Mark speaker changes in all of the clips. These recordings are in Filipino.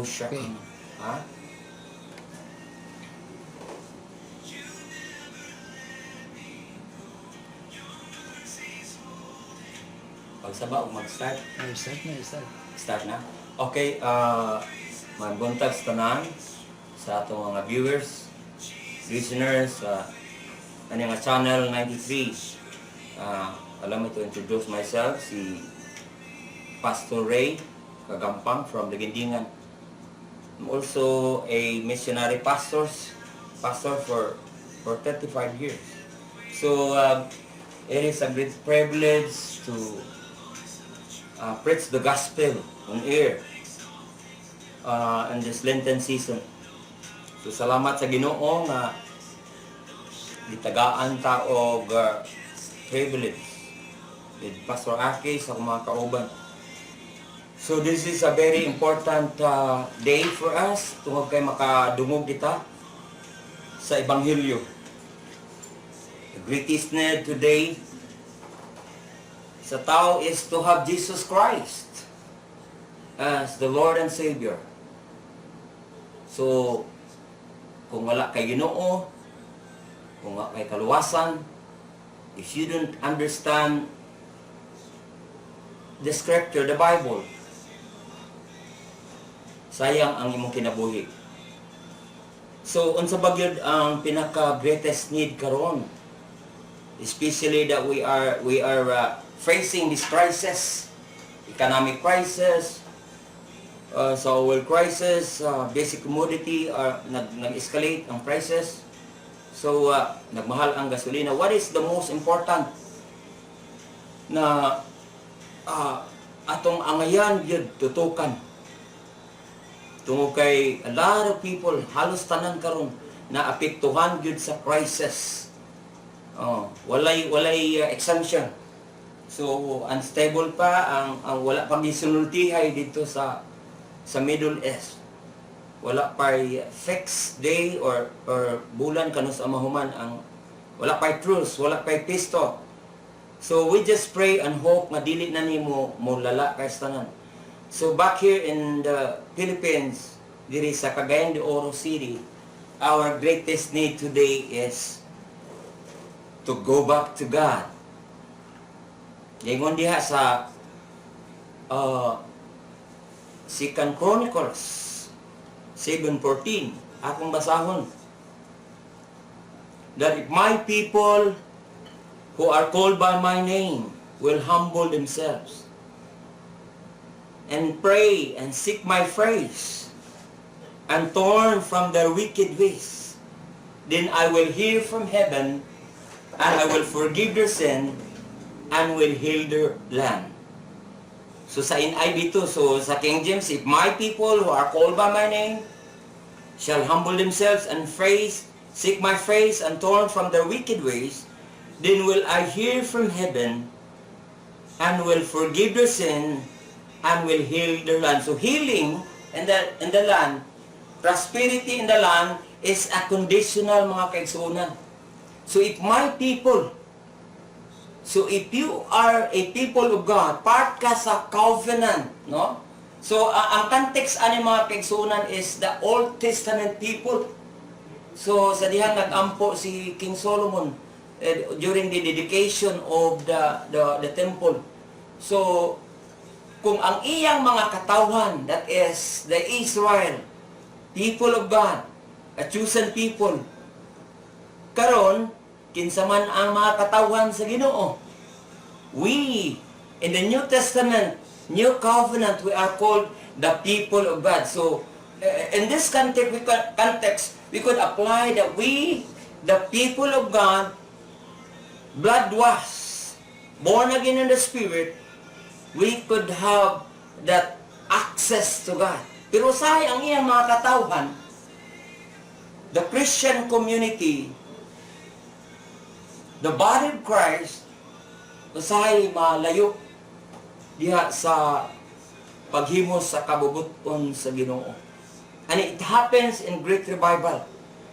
Speaker 1: siya.
Speaker 2: Okay.
Speaker 1: Ha? Pagsaba o mag-start?
Speaker 2: Start na, start.
Speaker 1: Start na? Okay, magbuntag sa tanan sa atong mga viewers, listeners, ano nga channel 93. Allow me to introduce myself, si Pastor Ray Kagampang from Lagindingan. I'm also a missionary pastor for 35 years. So it is a great privilege to preach the gospel on air in this Lenten season. So salamat sa Ginoo nga gitagaan ta og privilege with Pastor Aki sa mga kauban. So this is a very important day for us tungod kay makadungog kita sa Ebanghelyo. The greatest need today sa tao is to have Jesus Christ as the Lord and Savior. So, kung wala kay Ginoo, kung wala kay kaluwasan, if you don't understand the scripture, the Bible, sayang ang imong kinabuhi. So, unsa ba gyud ang pinaka greatest need karon? Especially that we are facing this crisis, economic crisis, so oil crisis, basic commodity nag-escalate ang prices. So nagmahal ang gasolina. What is the most important na atong angayan gyud tutukan? Tungod kay a lot of people, halos tanan karon na apektuhan gyud sa crisis. Walay exemption. So unstable pa ang wala pang gisultihay dito sa Middle East. Wala pa fixed day or bulan kanus amahuman ang wala pa truce, wala pa pisto. So we just pray and hope nga dili na nimo mo lala kay tanan. So back here in the Philippines, diri sa Cagayan de Oro City, our greatest need today is to go back to God. Ingon diha sa Second Chronicles 7:14, akong basahon, that if my people who are called by my name will humble themselves and pray and seek my face and turn from their wicked ways, then I will hear from heaven and I will forgive their sin and will heal their land. So sa NIV to, so sa King James, if my people who are called by my name shall humble themselves and seek my face and turn from their wicked ways, then will I hear from heaven and will forgive their sin and will heal their land. So healing in the land, prosperity in the land is a conditional, mga kaigsunan. So if my people, so if you are a people of God, part ka sa covenant, no? So ang context ani mga kaigsunan is the Old Testament people. So sa dihang nag-ampo si King Solomon during the dedication of the temple. So kung ang iyang mga katawhan, that is the Israel, people of God, a chosen people, karon kinsa man ang mga katawhan sa Ginoo. We in the New Testament, New Covenant, we are called the people of God. So in this context, we could apply that we, the people of God, blood washed, born again in the Spirit, we could have that access to God. Pero say ang iyang mga katawhan, the Christian community, the body of Christ, usahay malayo diha sa paghimos sa kabubuton sa Ginoo. And it happens in great revival.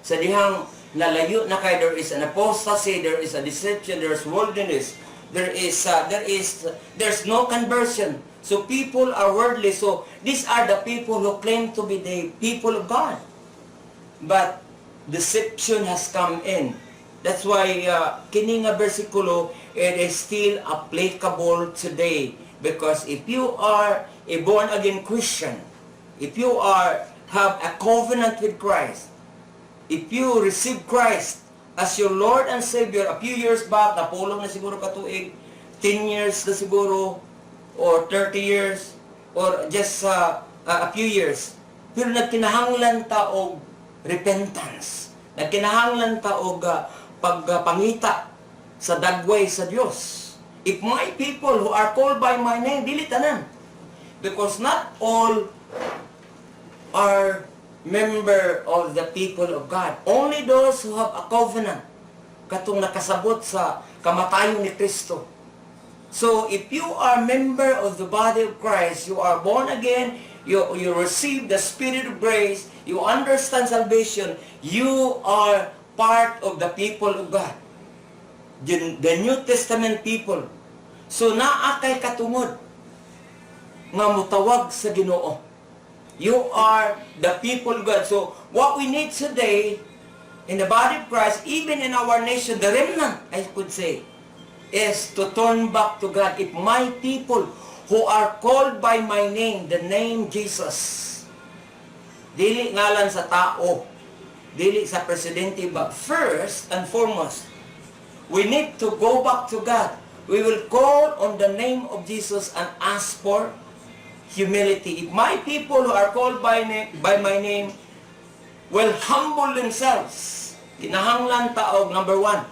Speaker 1: Sa dihang nalayo na kay, there is an apostasy, there is a deception, there is worldliness, there's no conversion. So people are worldly. So these are the people who claim to be the people of God. But deception has come in. That's why kini nga bersikulo, it is still applicable today. Because if you are a born-again Christian, if you have a covenant with Christ, if you receive Christ as your Lord and Savior a few years back, napulong na siguro katuig, 10 years na siguro, or 30 years, or just a few years. Pero nagkinahanglan ta og repentance. Nagkinahanglan ta og pagpangita sa dagway sa Dios. If my people who are called by my name, dili tanan. Because not all are member of the people of God. Only those who have a covenant, katong nakasabot sa kamatayon ni Kristo. So, if you are member of the body of Christ, you are born again, you receive the Spirit of grace, you understand salvation, you are part of the people of God. The New Testament people. So, naa kay katungod nga mutawag sa Ginoo. You are the people of God. So, what we need today in the body of Christ, even in our nation, the remnant, I could say, is to turn back to God. If my people who are called by my name, the name Jesus, dili ngalan sa tao, dili sa presidente, but first and foremost, we need to go back to God. We will call on the name of Jesus and ask for humility. If my people who are called by my name will humble themselves, kinahanglan taog, number 1,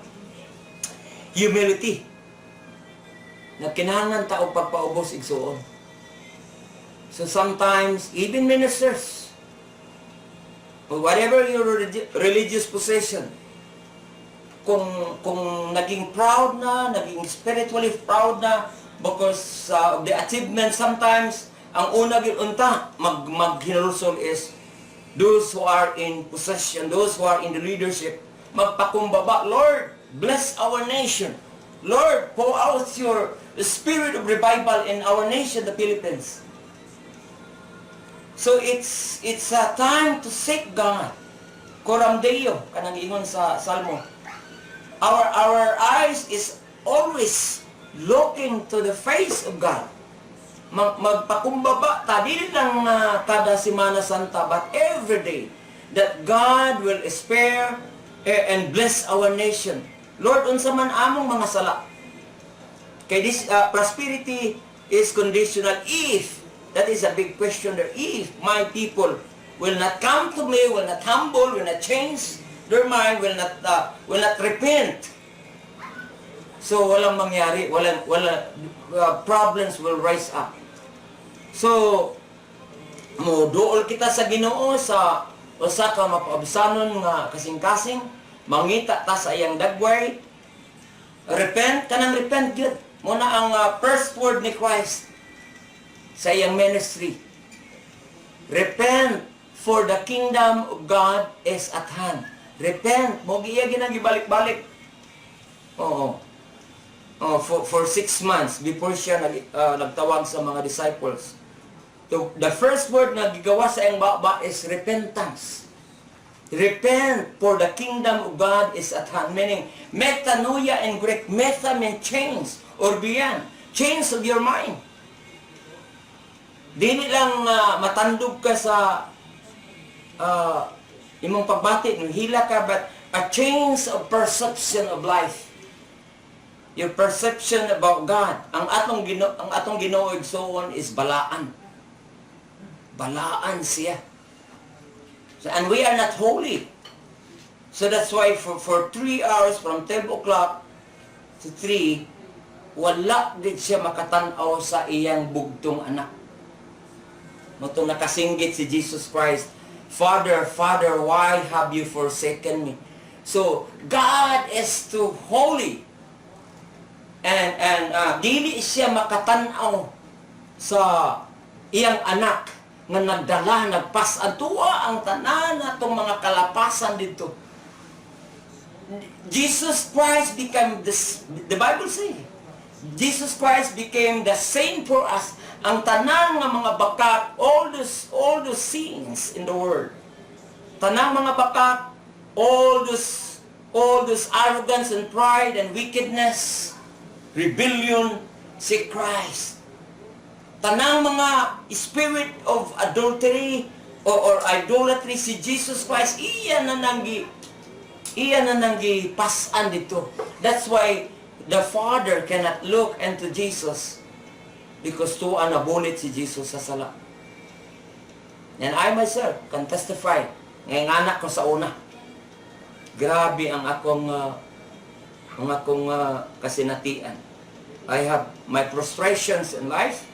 Speaker 1: humility. Nagkinahanglan taog pagpaubos igsuon. So sometimes, even ministers, or whatever your religious possession, kung naging proud na, naging spiritually proud na, because of the achievement, sometimes, ang una unta, maghinulsol is, those who are in possession, those who are in the leadership, magpakumbaba, Lord, bless our nation. Lord, pour out your spirit of revival in our nation, the Philippines. So it's a time to seek God. Coram Deo, kanang ingon sa Salmo. Our eyes is always looking to the face of God. Magpakumbaba ta, dili lang kada Semana Santa, but every day, that God will spare and bless our nation. Lord, unsa man among mga sala. Kay this prosperity is conditional if, that is a big question there, if my people will not come to me, will not humble, will not change their mind, will not repent. So walang mangyari, problems will rise up. So mo duol kita sa Ginoo sa usa ka mapaabisanon nga kasing-kasing, mangita ta sa iyang dagway. Repent, kanang repent gyud. Muna ang first word ni Christ sa iyang ministry. Repent, for the kingdom of God is at hand. Repent, mo giya ginang gibalik-balik. For 6 months before siya nagtawag sa mga disciples. So, the first word na gigawa sa iyang baba is repentance. Repent, for the kingdom of God is at hand. Meaning, metanoia in Greek. Meta means change or beyond. Change of your mind. Dili lang matandog ka sa imong pagbati, hila ka, but a change of perception of life. Your perception about God. Ang atong Ginoo igsoon is balaan. Balaan siya. So, and we are not holy. So that's why for 3 hours from 12 o'clock to 3, wala din siya makatanaw sa iyang bugtong anak. Matong nakasinggit si Jesus Christ, Father, Father, why have you forsaken me? So, God is too holy. And dili siya makatanaw sa iyang anak nga nagdala, nagpasan, tuwa ang tanan natong mga kalapasan dito. Jesus Christ became this, the Bible say, Jesus Christ became the saint for us. Ang tanang nga mga bakat, all those sins in the world. Tanang mga bakat, all those arrogance and pride and wickedness, rebellion, si Christ. Tanang mga spirit of adultery or idolatry, si Jesus Christ, iya na nanggi pasan dito. That's why the Father cannot look into Jesus because tuwa nabulit si Jesus sa sala. And I myself can testify, ngayong anak ko sa una, grabe ang akong kasinatian. I have my frustrations in life.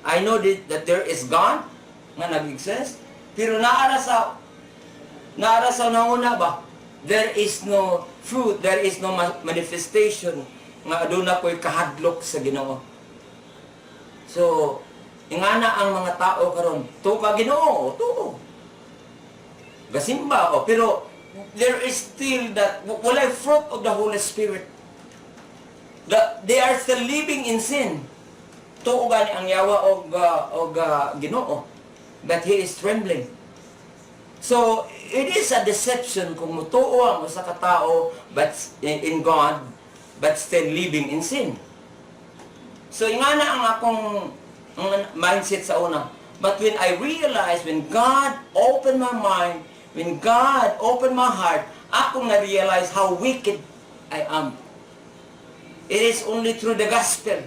Speaker 1: I know that there is God nga nag-exist, pero naara sa nauna ba, there is no fruit, there is no manifestation nga aduna ko'y kahadlok sa Ginoo. So, ingana ang mga tao karon, to ka Ginoo, to. Gasimba, pero there is still that, walay fruit of the Holy Spirit. They are still living in sin. Tuo gani ang yawa og Ginoo, that he is trembling. So it is a deception kung mutuo ang usa ka tao but in God but still living in sin. So ingana ang akong mindset sa una. But when I realize, when God opened my mind, when God opened my heart, akong na-realize how wicked I am. It is only through the gospel.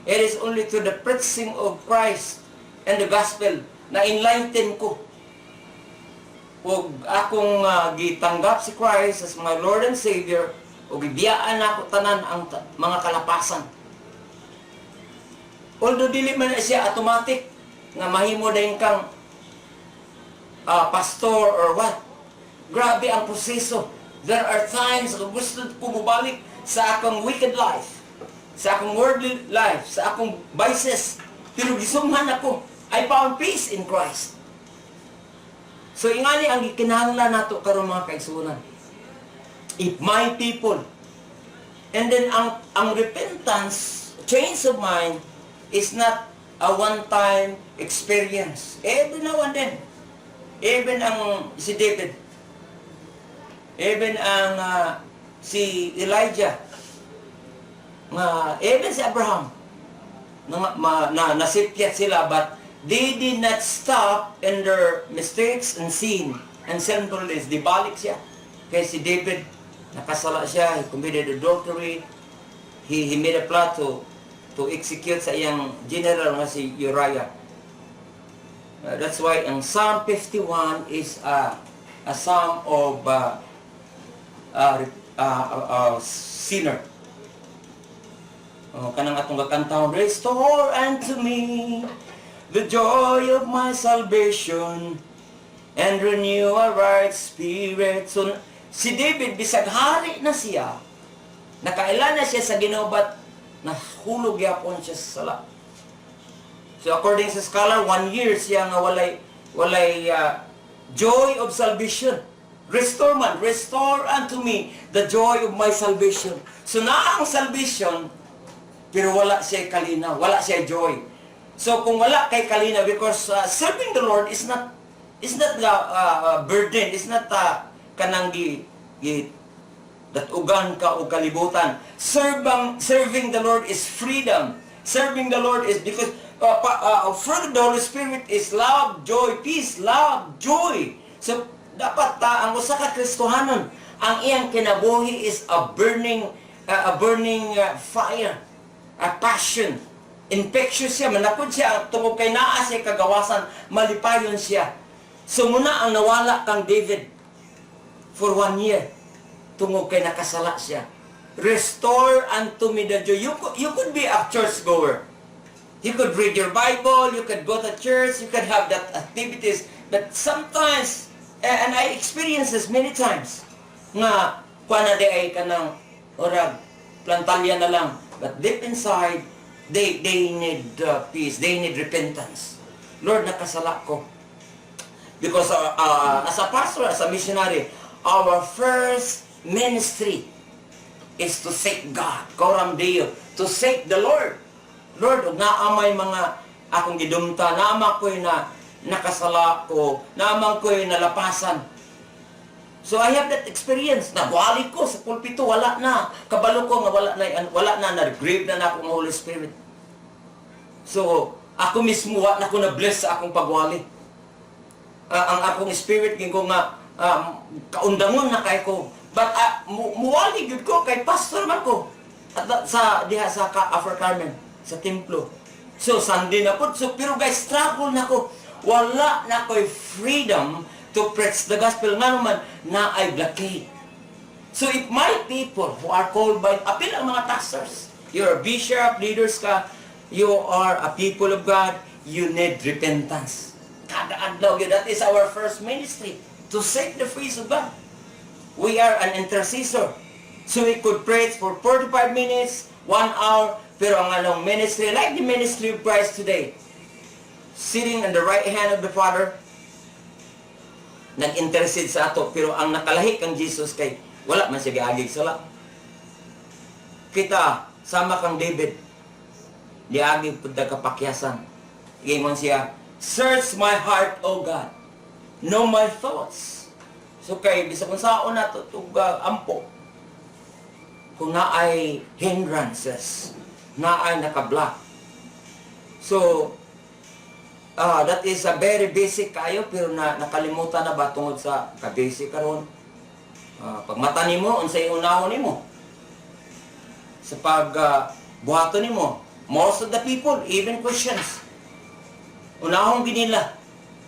Speaker 1: It is only through the preaching of Christ and the gospel na enlighten ko. O akong gitanggap si Christ as my Lord and Savior, o gibiyaan ako tanan ang mga kalapasan. Although dili man siya automatic nga mahimo dayon kang pastor or what. Grabe ang proseso. There are times na gusto ko mubalik sa akong wicked life, sa akong worldly life, sa akong vices. Pero gisumhan ako. I found peace in Christ. So ingani ang kinahanglan nato karon mga kaigsunan. If my people, and then ang repentance, change of mind, is not a one-time experience. Every now and then. Even ang si David, even ang si Elijah, even si Abraham, nasipyat sila, but they did not stop in their mistakes and sin and sinfulness. Di balik siya. Kaya si David, nakasala siya, he committed adultery, he made a plot to execute sa iyang general nga si Uriah. That's why ang Psalm 51 is a psalm of sinner. Kanang atong kakantahon, restore unto me the joy of my salvation and renew a right spirit. So, si David, bisag hari na siya, nakailan na siya sa Ginoo, but nahulog yapon siya sa sala. So according sa scholar, 1 year siya nga walay joy of salvation. Restore unto me the joy of my salvation. So na ang salvation, pero wala siya kalina, wala siya joy. So kung wala kay kalina, because serving the Lord is not burden, is not kanang that ugan ka o kalibutan. Serving the Lord is freedom. Serving the Lord is because fruit of the Holy Spirit is love, joy, peace, love, joy. So dapat ang usa ka Kristohanon, ang iyang kinabuhi is a burning fire, a passion. Infectious siya, manapod siya tungod kay naa siya kagawasan, malipayon siya. So muna ang nawala kang David for 1 year tungod kay nakasala siya. Restore unto me the joy. You could be a church goer. You could read your Bible, you could go to church, you could have that activities. But sometimes, and I experienced this many times, nga kuana di ay kanang orag plantalya na lang. But deep inside, they need peace, they need repentance. Lord, nakasala ko. Because as a pastor, as a missionary, our first ministry is to seek God, coram Deo, to seek the Lord. Lord, ug naamay mga akong gidumta, naama ko'y na nakasala ko, naamang ko'y nalapasan. So I have that experience. Nagwali ko sa pulpito, wala na. Kabalo ko nga wala na, nag-grieve na ako ng Holy Spirit. So, ako mismo, na ko na-bless sa akong pagwali. Ang akong spirit, ko nga, kaundangon na kay ko. But, muwali yun ko, kay pastor man ko. At diha sa Afro Carmen, sa templo. So, Sunday na po. So, pero guys, struggle na ko. Wala na ko'y freedom to preach the gospel. Nga naman, na ay blockade. So, if my people who are called by, apil ang mga pastors, you're a bishop, leaders ka, you are a people of God, you need repentance. Kada adlaw yun, that is our first ministry, to seek the face of God. We are an intercessor. So we could preach for 45 minutes, 1 hour, pero ang anong ministry, like the ministry of Christ today, sitting on the right hand of the Father, nag-intercede sa ato, pero ang nakalahi kang Jesus kay, wala man siya giagig sala. Kita, sama kang David, diagig po kapakyasan. Ingon siya, search my heart, O God, know my thoughts. So kay, bisa kung saan na ito, ampo, kung na ay hindrances, na ay nakablock. So, that is a very basic kayo, pero nakalimutan na ba tungod sa ka-basic karon? Pag mata nimo, unsay unahon nimo? Sa buhaton nimo, most of the people, even Christians, unahon ginila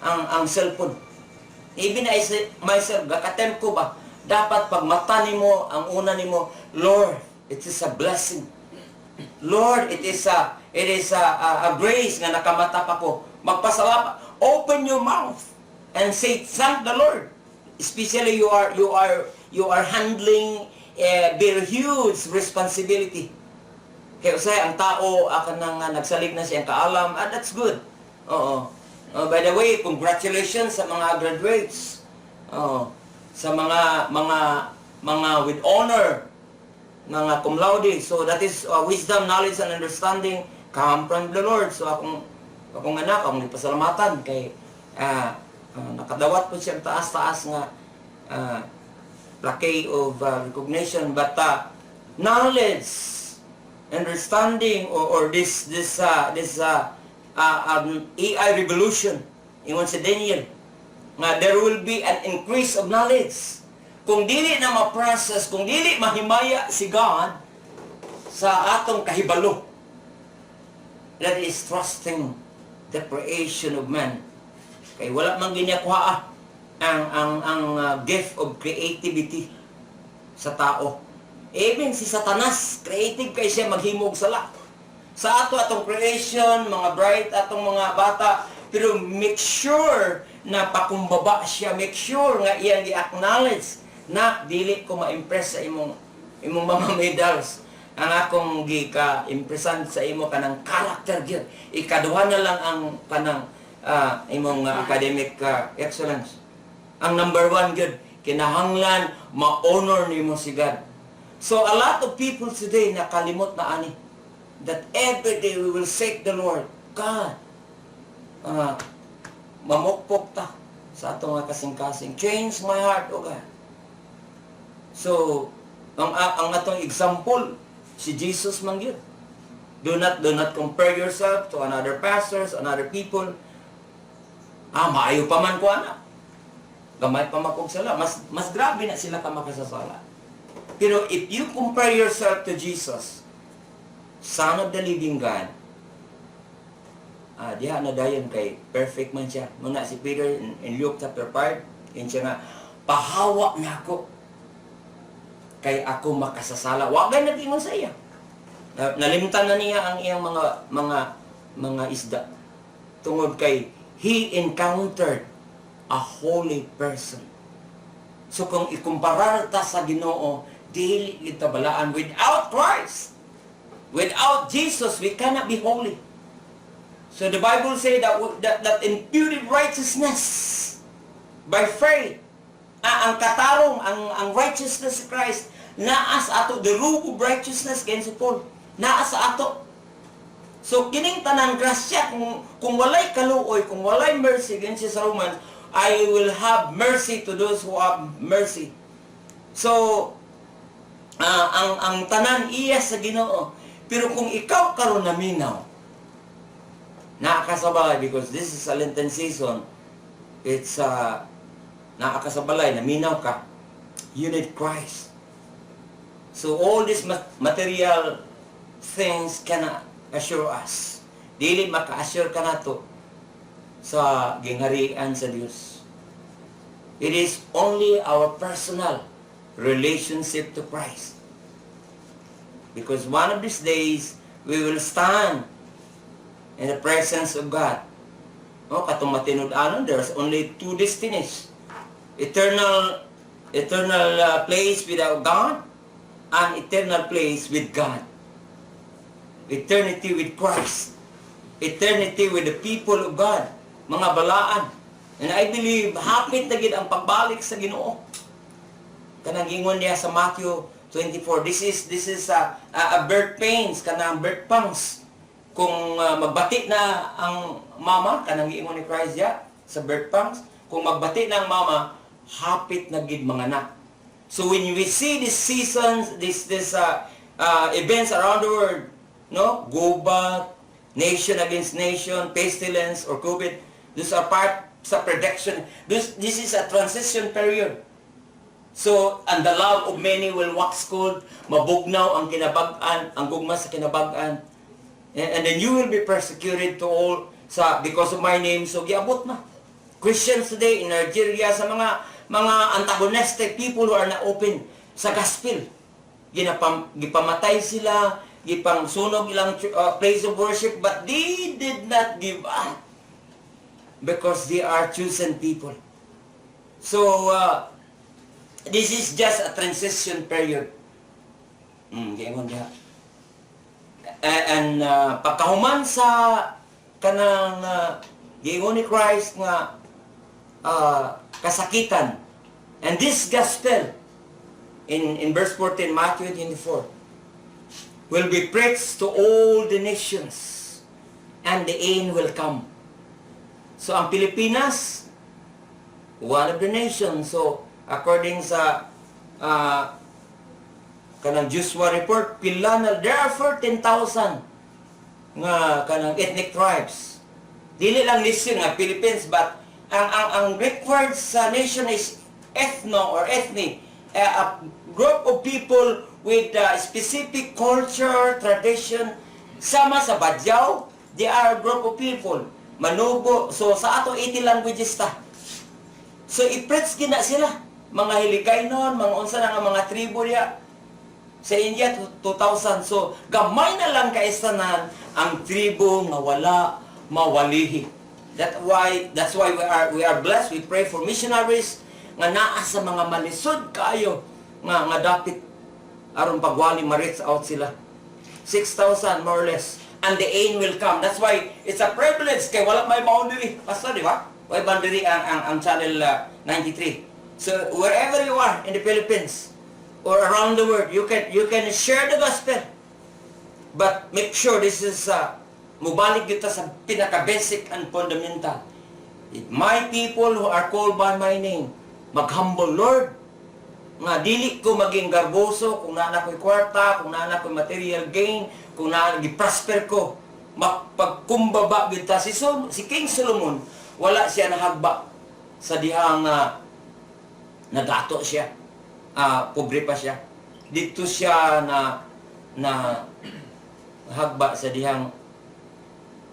Speaker 1: ang cellphone. Even I myself, gakatem ko ba, dapat pag mata nimo, ang una nimo, Lord, it is a blessing. Lord, it is a grace nga nakamata pa ko. Magpasalamat. Open your mouth and say, thank the Lord. Especially you are handling a very huge responsibility. Kaya usay, ang tao, nang nagsalig na siyang kaalam, that's good. Oo. By the way, congratulations sa mga graduates. Sa mga with honor, mga cum laude. So that is wisdom, knowledge, and understanding come from the Lord. So akong anak, akong ipasalamatan kay nakadawat po siyang taas-taas nga plaque of recognition. But knowledge, understanding, or this AI revolution, ingon si Daniel, nga there will be an increase of knowledge. Kung dili na ma-process, kung dili mahimaya si God sa atong kahibalo, that is trusting the creation of man. Kay wala man ginyakuha ang gift of creativity sa tao. Even si Satanas, creative kay siya maghimog sala. Sa atong creation, mga bright, atong mga bata, pero make sure na pakumbaba siya, make sure nga iyang i-acknowledge na dili ko ma-impress sa imong mga medals. Ang akong gika-impressan sa imo kanang character gyud. Ikaduha na lang ang kanang imong academic excellence. Ang number 1 gyud, kinahanglan ma-honor nimo si God. So a lot of people today nakalimot na ani that every day we will seek the Lord. God, mamukpok ta sa atong kasing-kasing. Change my heart, O God. So, ang atong example, si Jesus man yun. Do not compare yourself to another pastors, another people. Maayo pa man ko anak. Gamay pa makog sala. Mas grabe na sila ka makasasala. Pero if you compare yourself to Jesus, Son of the living God, diha na dayon kay perfect man siya. Muna si Peter in Luke chapter 5, yun siya nga, pahawa na ako kay ako makasasala. Wagay na tingon sa iya. Nalimtan na niya ang iyang mga isda. Tungod kay he encountered a holy person. So kung ikumparar ta sa Ginoo, dili kita balaan without Christ. Without Jesus, we cannot be holy. So the Bible say that imputed righteousness by faith, ang katarong, ang righteousness of Christ, naas ato the robe of righteousness, kaya si Paul. naa sa ato. So kining tanan grasya, kung walay kaluoy, kung walay mercy, ganyan siya sa Romans, I will have mercy to those who have mercy. So ang tanan iya sa Ginoo. Pero kung ikaw karon naminaw, nakakasabalay, because this is a Lenten season, it's nakakasabalay, naminaw ka, you need Christ. So all these material things cannot assure us. Dili maka-assure ka na to sa gingharian sa Dios. It is only our personal relationship to Christ. Because one of these days, we will stand in the presence of God. No, katong matinud-anon, there's only two destinies. Eternal place without God, and eternal place with God. Eternity with Christ. Eternity with the people of God. Mga balaan. And I believe, hapit na gid ang pagbalik sa Ginoo. Kanang ingon niya sa Matthew 24, this is a birth pains, kanang birth pangs. Kung magbati na ang mama, kanang ingon ni Christ ya, sa birth pangs, kung magbati na ang mama, hapit na gid mga anak. So when we see these seasons, these events around the world, no, gubat, nation against nation, pestilence or COVID, these are part sa prediction. This is a transition period. So, and the love of many will wax cold, mabugnaw ang kinabag-an, ang gugma sa kinabag-an. And then you will be persecuted to all because of my name. So, giabot na. Christians today in Nigeria, sa mga antagonistic people who are not open sa gospel. Gipamatay sila, gipangsunog ilang place of worship, but they did not give up because they are chosen people. So, this is just a transition period. Gayon diha. And pagkahuman sa kanang giingon ni Christ nga kasakitan. And this gospel in verse 14 Matthew 24 will be preached to all the nations and the end will come. So ang Pilipinas, one of the nations. So according sa kanang Joshua report, there are 14,000 nga kanang ethnic tribes. Dili lang nation nga Philippines, but ang Greek word sa nation is ethno or ethnic, a group of people with specific culture, tradition. Sama sa Badyaw, they are a group of people. Manubo, so sa ato 80 languages ta. So i-preach gina sila. Mga Hiligaynon, mga unsa na nga mga tribo niya. Sa India, 2,000. So, gamay na lang kaisanan ang tribo nga wala mawalihi. That's why we are blessed. We pray for missionaries nga naa sa mga malisod kaayo nga dapit aron pagwali ma-reach out sila. 6,000 more or less. And the end will come. That's why it's a privilege kay wala may boundary. Pastor, di ba? May boundary ang channel 93. So wherever you are in the Philippines or around the world, you can share the gospel. But make sure this is mubalik kita sa pinaka-basic and fundamental. My people who are called by my name, mag-humble Lord, nga dili ko maging garboso, kung naana ko'y kwarta, kung naana ko'y material gain, kung naana gi-prosper ko, mapagkumbaba kita. Si King Solomon, wala siya nahagba sa dihang nadato siya, pobre pa siya. Dito siya na hagba sa dihang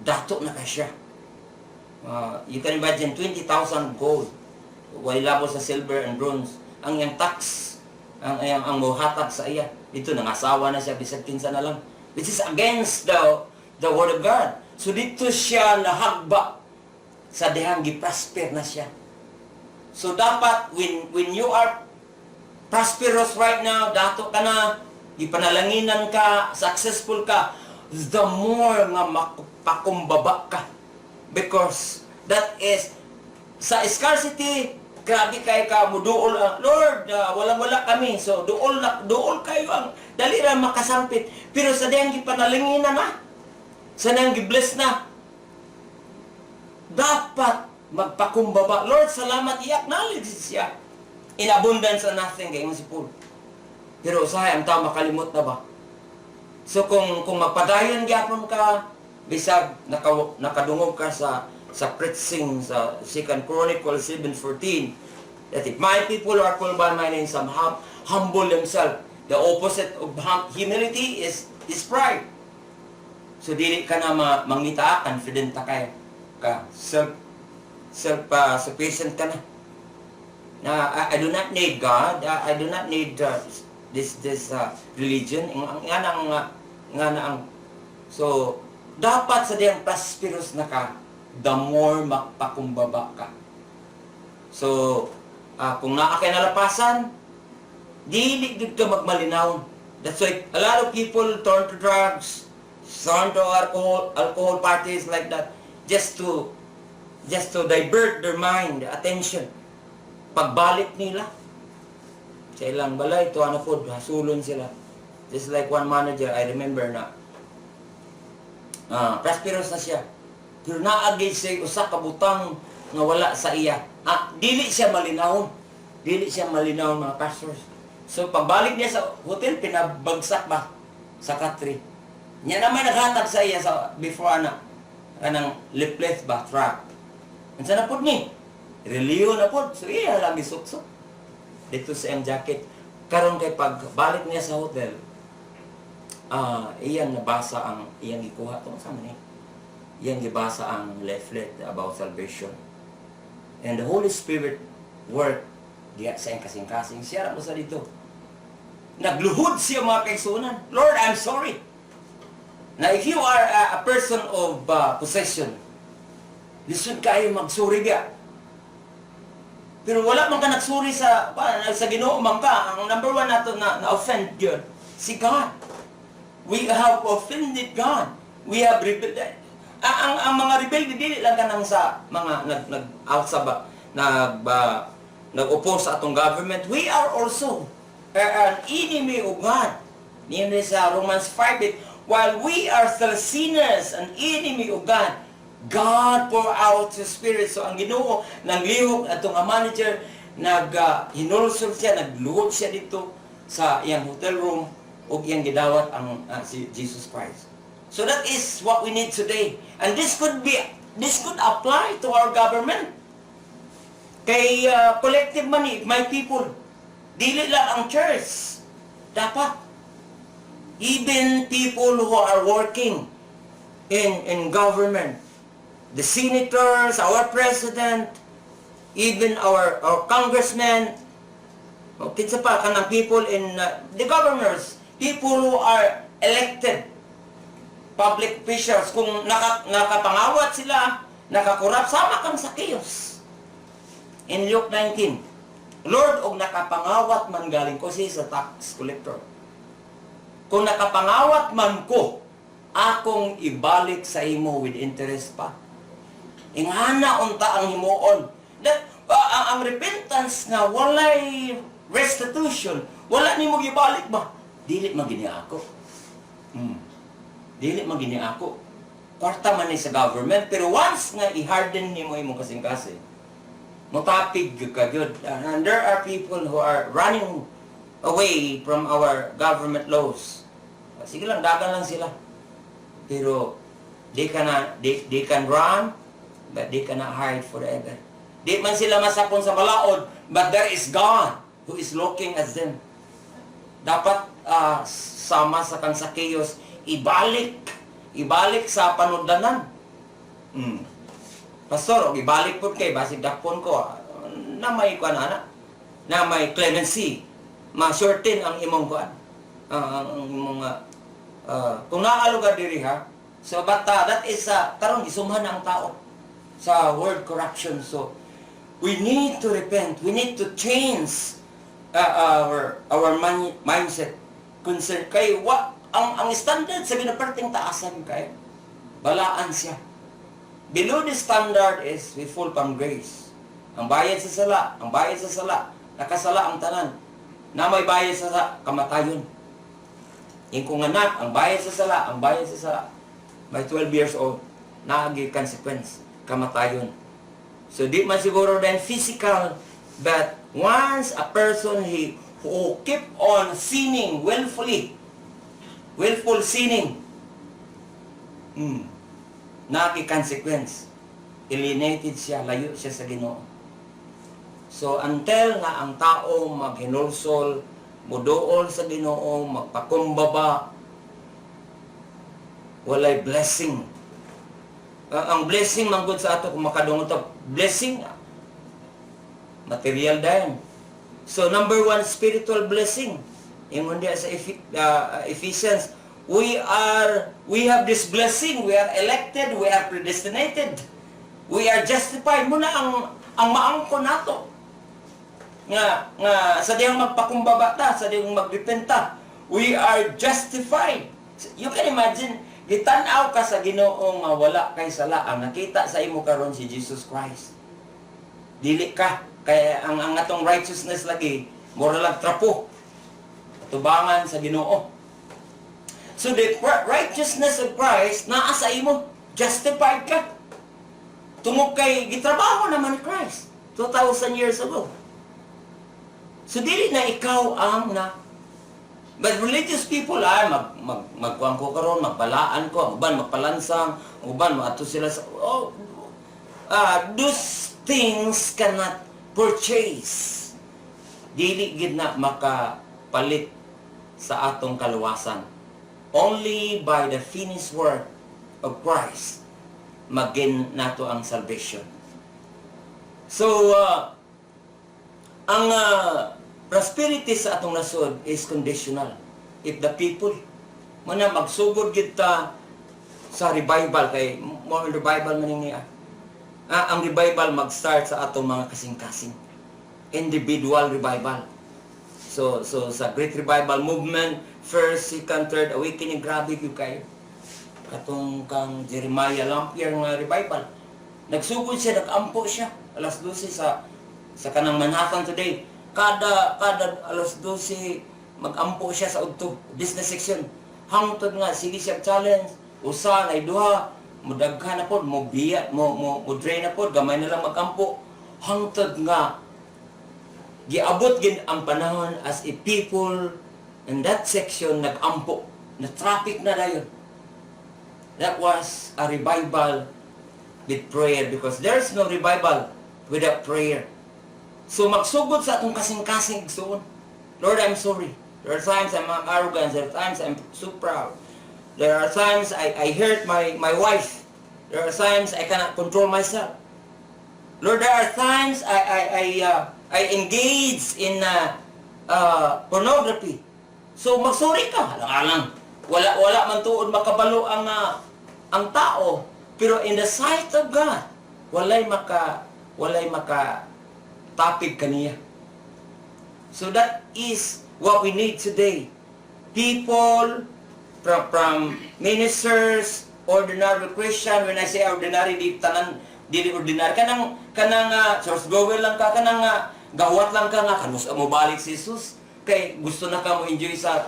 Speaker 1: dato na ka siya. You can imagine 20,000 gold, way labo sa silver and bronze. Ang yang tax, ang muhatag sa iya. Dito nangasawa na siya, bisag kinsa na lang. Which is against the word of God. So dito siya nahagba sa dihang giprosper na siya. So dapat when you are prosperous right now, dato ka na, gipanalanginan ka, successful ka, the more nga mapakumbaba ka. Because that is, sa scarcity, Grabe kayo ka mo, duol ang, Lord, walang-wala kami. So, duol kayo ang, dali na makasampit. Pero sa diyang gipanalingin na, sa nang gibless na, dapat magpakumbaba. Lord, salamat, i-acknowledge siya. In abundance and nothing, kayo si Paul. Pero usahay, ang tao makalimot na ba? So, kung magpadayon gyapon ka, bisag nakadungog ka sa preaching sa 2 Chronicles 7:14, that if my people are called by my name, some humble themselves. The opposite of humility is pride. So dili ka na mangita, confident ka self-sufficient ka na. I do not need God. I do not need this religion. So dapat sa diyang prosperous na ka, the more magpakumbaba ka. So, kung naa kay nalapasan, dili gid ka magmalinaw. That's why a lot of people turn to drugs, turn to alcohol parties like that, just to divert their mind, attention. Pagbalik nila, sa ilang balay, ito ano po, hasulon sila. Just like one manager, I remember na, prosperous na siya. Pero naagay siya usa ka butang nga wala sa iya. Dili siya malinaw. Dili siya malinaw mga pastors. So pagbalik niya sa hotel, pinabagsak ba sa katri. Niya naman naghatag sa iya sa before kanang leaflet ba, trap. Unsa na pud ni? Reliyo na pud. So iya lang isuksok. Dito sa jacket. Karon kay pagbalik niya sa hotel, iyang nabasa ang iyang gikuha to sa man Yan gibasa ang leaflet about salvation. And the Holy Spirit work diya sa kasing-kasing. Siya mo sa dito. Nagluhod siya mga kaigsunan. Lord, I'm sorry. Now, if you are a person of possession, lisod kayo magsuri diya. Pero wala man ka nagsuri sa Ginoo man ka. Ang number one nato na-offend yun, si God. We have offended God. We have rebelled. Ang mga rebelde dili lang kanang sa mga nag-out sa nag-oppose sa atong government. We are also an enemy of God. Niyan sa Romans 5, while we are still sinners, an enemy of God, God pour out His Spirit. So ang Ginoo nanglihok atong manager, hinulsol siya, nagluhod siya dito sa iyang hotel room ug iyang gidawat ang si Jesus Christ. So that is what we need today. And this could apply to our government. Kay collective money, my people. Dili lang ang church. Dapat. Even people who are working in government, the senators, our president, even our congressmen, kinsa pa kanang people in the governors, people who are elected public officials, kung nakapangawat sila, nakakurap, sama kang sa chaos. In Luke 19, Lord, og nakapangawat man galing ko siya sa tax collector. Kung nakapangawat man ko, akong ibalik sa imo with interest pa. Ingana unta ang himuon. Ang repentance nga walay restitution, wala nimo gibalik ba? Dili magini ako. Dili magini ako. Kwarta man ni sa government, pero once nga i-harden nimo imong kasing-kasing, mutapig ka gyud. And there are people who are running away from our government laws. Sige lang, dagan lang sila. Pero they can run, but they cannot hide forever. Di man sila masapon sa balaod, but there is God who is looking at them. Dapat sama sa kang sa chaos, ibalik sa panudlanan. Pastor, ibalik po kay basig dakpon ko na may na may clemency, ma-shorten ang imong kuan, ang imong kung naalugar diri ha. So but that is karon gisumhan ang tao sa word corruption. So we need to repent, we need to change our mindset concern kay ang standard sa ginaperting taasan kay balaan siya. Below the standard is we fall from grace. Ang bayad sa sala, ang bayad sa sala, nakasala ang tanan. Na may bayad sa sala, kamatayon. Yung kung anak, ang bayad sa sala, ang bayad sa sala. By 12 years old, naagi consequence, kamatayon. So di man siguro then physical, but once a person who keep on sinning willfully, willful sinning, naagi consequence. Alienated siya, layo siya sa Ginoo. So until nga ang tao maghinulsol, muduol sa Ginoo, magpakumbaba, walay blessing. Ang blessing manggod sa ato kung makadungog ta, blessing material dayon. So number 1, spiritual blessing. Ingon diya sa Ephesians, we have this blessing, we are elected, we are predestinated. We are justified. Muna ang maangko nato. Nga sa diyang magpakumbaba ta, sa diyang magrepenta, we are justified. You can imagine, gitanaw ka sa Ginoo nga wala kay sala, ang nakita sa imo karon si Jesus Christ. Dili ka kaya ang atong righteousness lagi mura lang trapo. Tubangan sa Ginoo. So the righteousness of Christ naa sa imo, justified ka. Tungod kay gitrabaho naman ni Christ 2,000 years ago. So dili na ikaw ang but religious people magkuhan ko karon, magbalaan ko, ang uban magpalansang, ang uban maato sila sa those things cannot purchase. Dili gid na makapalit sa atong kaluwasan. Only by the finished work of Christ magin nato ang salvation. So ang prosperity sa atong nasod is conditional. If the people muna magsugod kita sa revival, kay more revival man niya. Ang revival mag-start sa atong mga kasing-kasing. Individual revival. So sa Great Revival Movement, first, second, third awakening, grabe yung kayo. Katong kang Jeremiah Lampier nga revival. Nagsugod siya, nag-ampo siya. Alas 12 sa kanang Manhattan today. Kada alas 12 mag-ampo siya sa udto, business section. Hangtod nga, sige siya challenge. Usa, na duha, mudaghan na po, mo biya, mo drain na po, gamay na lang mag-ampo. Hangtod nga, giabot gin ang panahon as a people in that section nag-ampo. Na traffic na dayon. That was a revival with prayer because there's no revival without prayer. So magsugod sa atong kasing-kasing igsoon. Lord, I'm sorry. There are times I'm arrogant. There are times I'm so proud. There are times I hurt my wife. There are times I cannot control myself. Lord, there are times I engage in pornography. So magsuri ka. Alang-alang. Wala man tuod makabalo ang tao, pero in the sight of God, walay maka tapig kaniya. So that is what we need today. People from ministers, ordinary Christian. When I say ordinary, dili ordinary kanang church goer lang ka, kanang gawat lang ka nga kanus mo balik si Jesus kay gusto na ka mo enjoy sa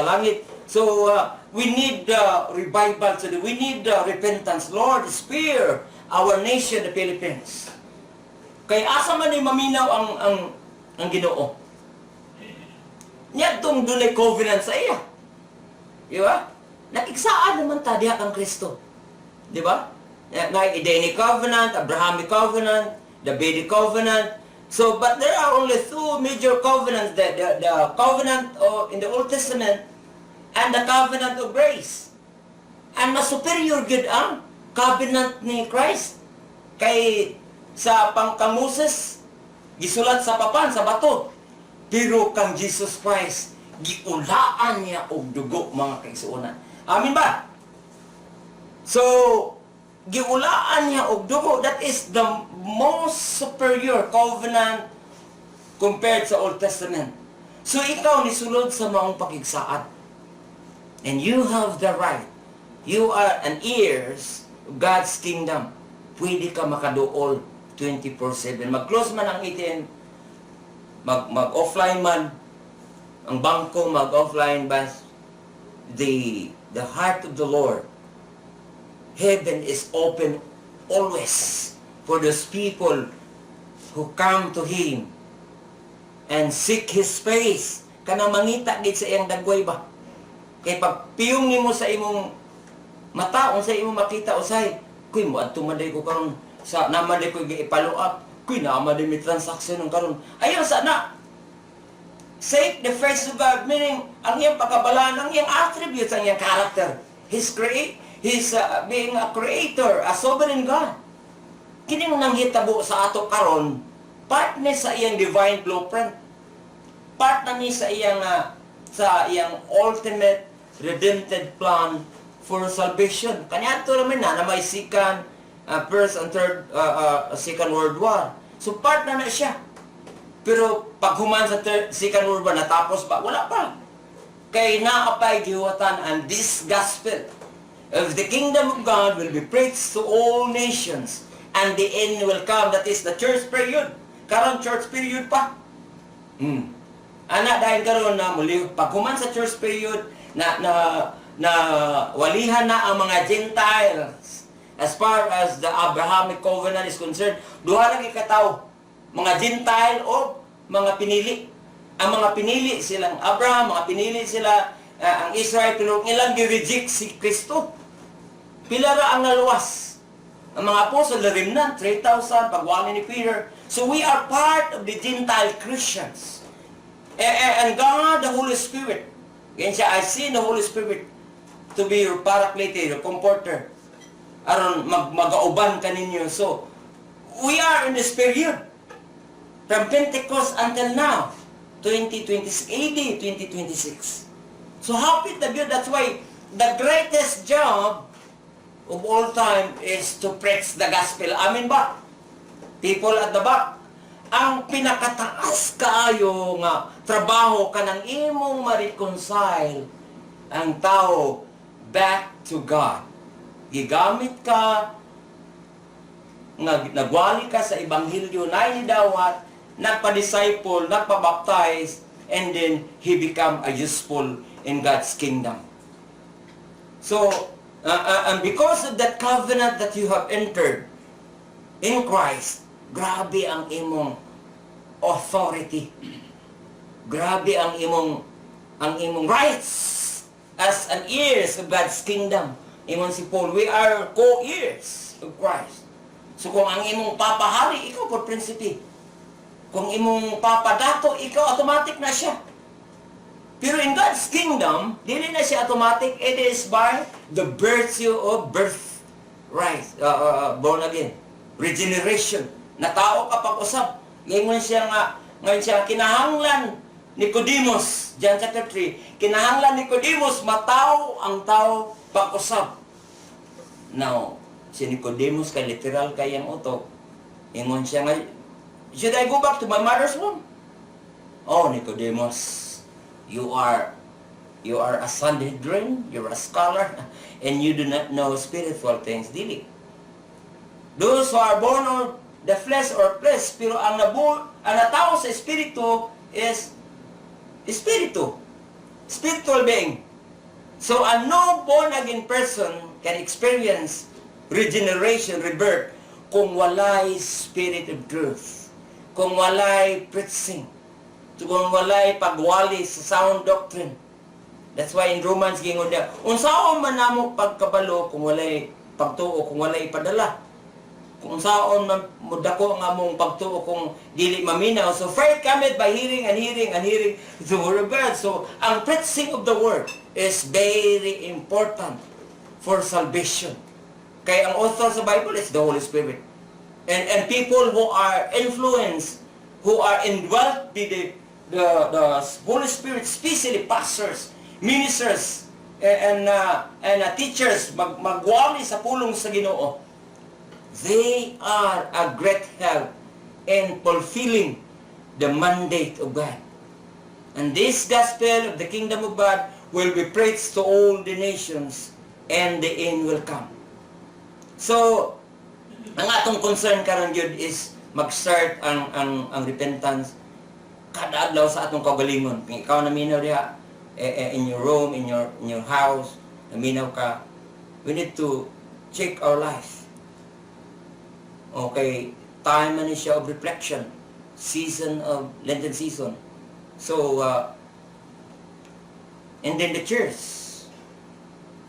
Speaker 1: langit. So we need revival today. We need repentance. Lord, spare our nation, the Philippines. Kay asa man ni maminaw ang Ginoo. Nya tong dunay covenant sa iya. Di ba? Nakigsaan naman ta diha kang Kristo. Di ba? Na Edenic covenant, Abrahamic covenant, Davidic covenant. So, but there are only two major covenants: the covenant in the Old Testament and the covenant of grace. And mas superior gid ang covenant ni Christ. Kay sa pangkang Moses, gisulat sa papan, sa bato. Pero kang Jesus Christ, giulaan niya og dugo, mga kaigsuonan. Amin ba? So, giulaan niya og dugo. That is the most superior covenant compared sa Old Testament. So, ikaw nisulod sa maong pakigsaat. And you have the right. You are an heirs of God's kingdom. Pwede ka makaduol 24/7. Mag-close man ang ATM, mag-offline man, ang bangko mag-offline, but the heart of the Lord, heaven is open always for those people who come to Him and seek His face. Kanang mangita gid sa iyang dagway ba? Kay pag piyong nimo sa imong mata, sa imong makita usay, kuy mo adto man ko karon sa naman ko i-follow up, kuy naman mi transaction ng karon. Ayaw sana. Seek the face of God, meaning ang iyang pagkabalaan, ang iyang attributes, ang iyang character. His being a creator, a sovereign God. Kining nanghitabo sa ato karon, part ni sa iyang divine blueprint. Part na ni sa iyang ultimate redempted plan for salvation. Kaniadto naman na may first and third second world war. So part na siya. Pero pag human sa second world war natapos ba? Wala pa. Kay naapay gihuwatan and this gospel of the kingdom of God will be preached to all nations and the end will come. That is the church period. Karon church period pa. Ana dahil karon na muli pag human sa church period na walihan na ang mga Gentiles as far as the Abrahamic covenant is concerned. Duha ra katawo, mga Gentile o mga pinili. Ang mga pinili silang Abraham, mga pinili sila ang Israel, pero ilang gi-reject si Kristo. Pila ra ang naluwas. Ang mga apostol, remnant, 3,000, pagwali ni Peter. So we are part of the Gentile Christians. And God, the Holy Spirit, yan siya, I see the Holy Spirit to be your paraclete, your comforter. Aron mag-auban ka ninyo. So, we are in this period. From Pentecost until now, 2026, AD 2026. So happy the good. That's why the greatest job of all time is to preach the gospel. Amen ba? People at the back. Ang pinakataas kaayo nga trabaho kanang imong ma-reconcile ang tao back to God. Gigamit ka nga nagwali ka sa ebanghelyo na inidawat, nagpa-disciple, nagpa-baptize, and then he become a useful in God's kingdom. So, and because of that covenant that you have entered in Christ, grabe ang imong authority. Grabe ang imong rights as an heirs of God's kingdom. Imong si Paul, we are co-heirs of Christ. So kung ang imong papahari, ikaw por prinsipe. Kung imong papadato, ikaw automatic na siya. Pero in God's kingdom, dili na siya automatic. It is by the virtue of birth, right? Born again, regeneration. Natao ka pag-usap. Ngayon siya kinahanglan Nicodemus, John chapter 3, kinahanglan Nicodemus matao ang tao pag-usap. Now, si Nicodemus kay literal kayang utok. Ingon siya nga, should I go back to my mother's womb? Oh, Nicodemus, you are a Sanhedrin, you're a scholar, and you do not know spiritual things. Dili. Those who are born of the flesh or flesh, pero ang natao sa espiritu is espiritu, spiritual being. So a no born again person can experience regeneration, rebirth, kung walay spirit of truth, kung walay preaching, kung walay pagwali sa sound doctrine. That's why in Romans gingon niya, unsaon man namo pagkabalo kung walay pagtuo, kung walay padala. Kung saon man mudako nga mong pagtuo kung dili maminaw. So faith cometh by hearing and hearing and hearing the word of God. So ang preaching of the word is very important for salvation. Kaya ang author sa Bible is the Holy Spirit. And people who are influenced, who are indwelt by the Holy Spirit, especially pastors, ministers, and teachers, magwali sa pulong sa Ginoo. They are a great help in fulfilling the mandate of God. And this gospel of the kingdom of God will be preached to all the nations, and the end will come. So, Ang atong concern karon gyud is mag-start ang repentance kada adlaw sa atong kaugalingon. Kung ikaw naminaw diha in your room, in your house, naminaw ka, we need to check our life. Okay, time man siya of reflection, season of Lenten season. So, and then the church.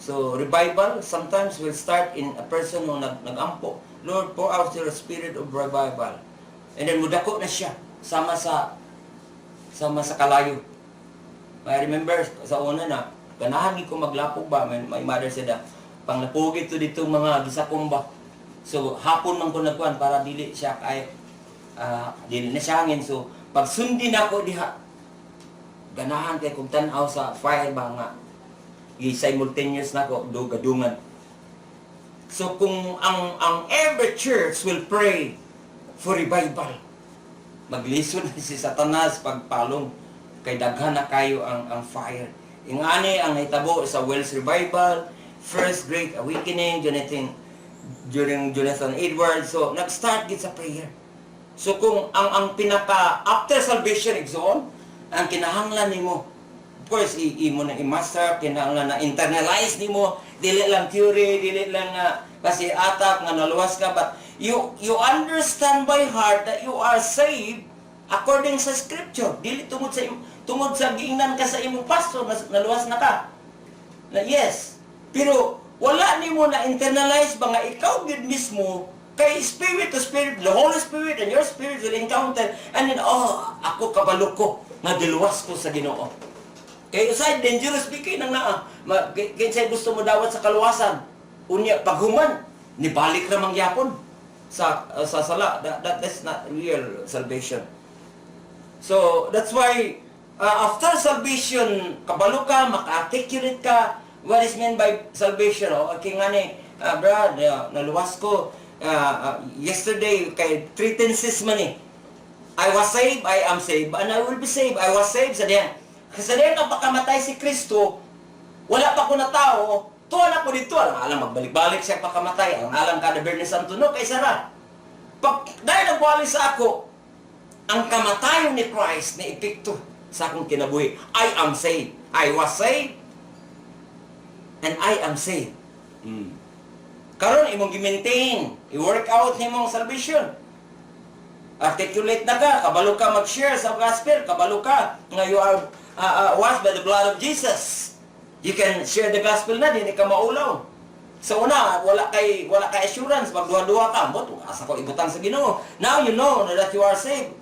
Speaker 1: So, revival sometimes will start in a person who nag-ampo. Lord, pour out your spirit of revival. And then mudako na siya sama sa kalayo. I remember sa una na ganahan ko maglapog ba, may mother said panglapogi to dito mga gisakong ba. So hapon man ko nagkuan para dili siya kay dili na siya hangin. So pag sundin ako diha ganahan kay kung tan-aw sa fire ba nga simultaneous na ko do gadungan. So kung ang every church will pray for revival, maglison si Satanas pagpalong kay daghan na kayo ang fire. Ingani ang hitabo sa Wells Revival, First Great Awakening, during Jonathan Edwards. So nag-start gid sa prayer. So kung ang pinaka after salvation exon, ang kinahanglan nimo, of course imo na i-master, kinahanglan na internalize nimo, dili lang theory, dili lang kasi atak nga naluwas ka, but you understand by heart that you are saved according sa scripture. Dili tungod sa giingnan ka sa imong pastor na naluwas na ka. Na yes, pero wala nimo na internalize ba nga ikaw gid mismo kay spirit to spirit, the Holy Spirit and your spirit will encounter, and then ako kabalo ko nga diluwas ko sa Ginoo. Kay usay dangerous bigay nang naa. Kinsay gusto mo dawat sa kaluwasan. Unya paghuman ni balik ra mangyapon sa sala. That's not real salvation. So that's why after salvation kabalo ka, maka-articulate ka what is meant by salvation. Okay nga ni brad, naluwas ko yesterday kay 3 tenses man eh. I was saved, I am saved, and I will be saved. I was saved sa diyan. Kasi diyan ang pagkamatay si Kristo, wala pa ko na tao, tuwan ako dito. Alam, magbalik-balik siya pagkamatay. Ang alam kada Bernes Santo, no, kay Sarah. Dahil nagwali sa ako, ang kamatayon ni Christ na epekto sa akong kinabuhi. I am saved. I was saved, and I am saved. Karon imong gi-maintain, i-work out nimong salvation. Articulate na ka, kabalo ka mag-share sa gospel, kabalo ka nga you are washed by the blood of Jesus. You can share the gospel na, di ka maulaw. So una, wala kay assurance, magduha-duha ka, asa ko ibutang sa Ginoo. Now you know that you are saved.